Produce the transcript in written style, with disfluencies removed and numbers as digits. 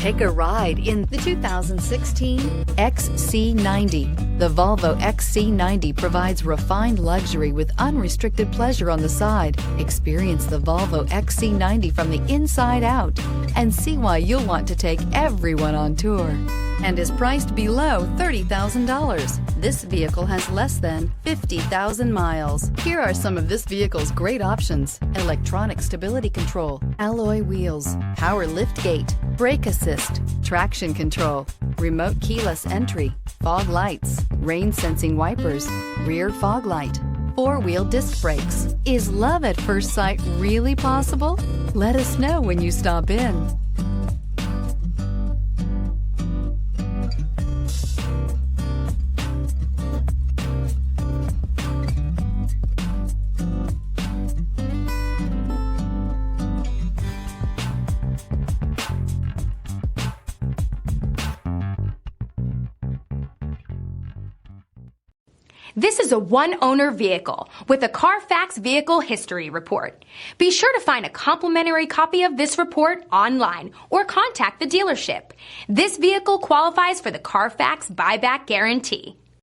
Take a ride in the 2016 XC90. The Volvo XC90 provides refined luxury with unrestricted pleasure on the side. Experience the Volvo XC90 from the inside out and see why you'll want to take everyone on tour, and is priced below $30,000. This vehicle has less than 50,000 miles. Here are some of this vehicle's great options: electronic stability control, alloy wheels, power liftgate, brake assist, traction control, remote keyless entry, fog lights, rain sensing wipers, rear fog light, four-wheel disc brakes. Is love at first sight really possible? Let us know when you stop in. This is a one-owner vehicle with a Carfax Vehicle History Report. Be sure to find a complimentary copy of this report online or contact the dealership. This vehicle qualifies for the Carfax Buyback Guarantee.